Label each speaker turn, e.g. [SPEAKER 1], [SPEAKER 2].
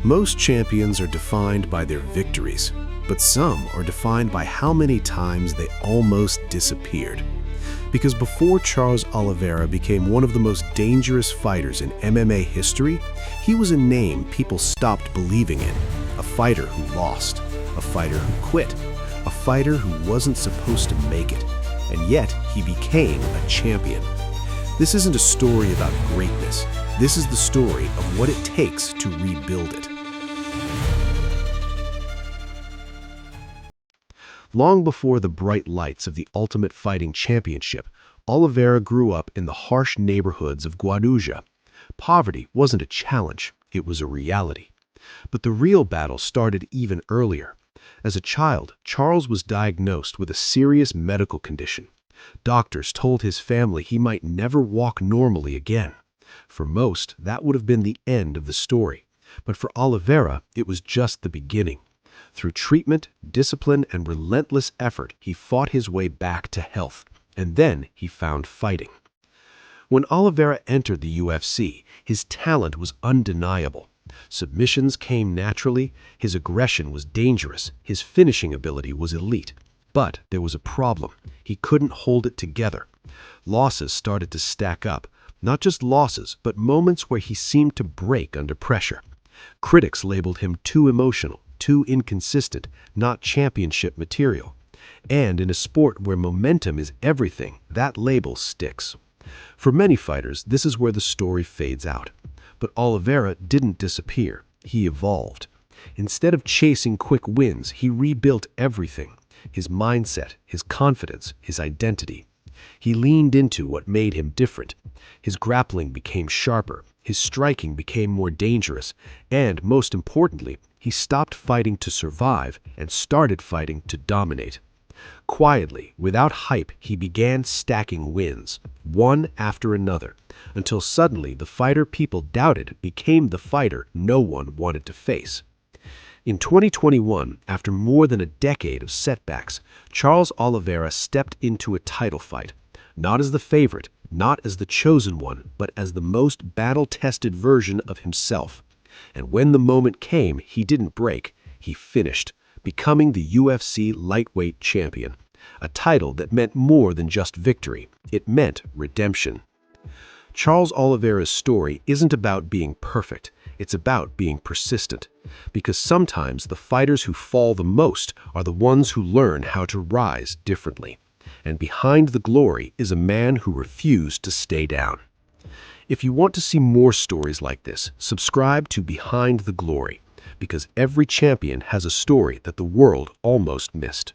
[SPEAKER 1] Most champions are defined by their victories, but some are defined by how many times they almost disappeared. Because before Charles Oliveira became one of the most dangerous fighters in MMA history, he was a name people stopped believing in. A fighter who lost, a fighter who quit, a fighter who wasn't supposed to make it, and yet he became a champion. This isn't a story about greatness. This is the story of what it takes to rebuild it. Long before the bright lights of the Ultimate Fighting Championship, Oliveira grew up in the harsh neighborhoods of Guarujá. Poverty wasn't a challenge, it was a reality. But the real battle started even earlier. As a child, Charles was diagnosed with a serious medical condition. Doctors told his family he might never walk normally again. For most, that would have been the end of the story. But for Oliveira, it was just the beginning. Through treatment, discipline, and relentless effort, he fought his way back to health. And then he found fighting. When Oliveira entered the UFC, his talent was undeniable. Submissions came naturally, his aggression was dangerous, his finishing ability was elite. But there was a problem. He couldn't hold it together. Losses started to stack up. Not just losses, but moments where he seemed to break under pressure. Critics labeled him too emotional, too inconsistent, not championship material. And in a sport where momentum is everything, that label sticks. For many fighters, this is where the story fades out. But Oliveira didn't disappear. He evolved. Instead of chasing quick wins, he rebuilt everything. His mindset, his confidence, his identity. He leaned into what made him different. His grappling became sharper, his striking became more dangerous, and most importantly, he stopped fighting to survive and started fighting to dominate. Quietly, without hype, he began stacking wins, one after another, until suddenly the fighter people doubted became the fighter no one wanted to face. In 2021, after more than a decade of setbacks, Charles Oliveira stepped into a title fight, not as the favorite, not as the chosen one, but as the most battle-tested version of himself. And when the moment came, he didn't break, he finished, becoming the UFC lightweight champion, a title that meant more than just victory. It meant redemption. Charles Oliveira's story isn't about being perfect, it's about being persistent. Because sometimes the fighters who fall the most are the ones who learn how to rise differently. And behind the glory is a man who refused to stay down. If you want to see more stories like this, subscribe to Behind the Glory, because every champion has a story that the world almost missed.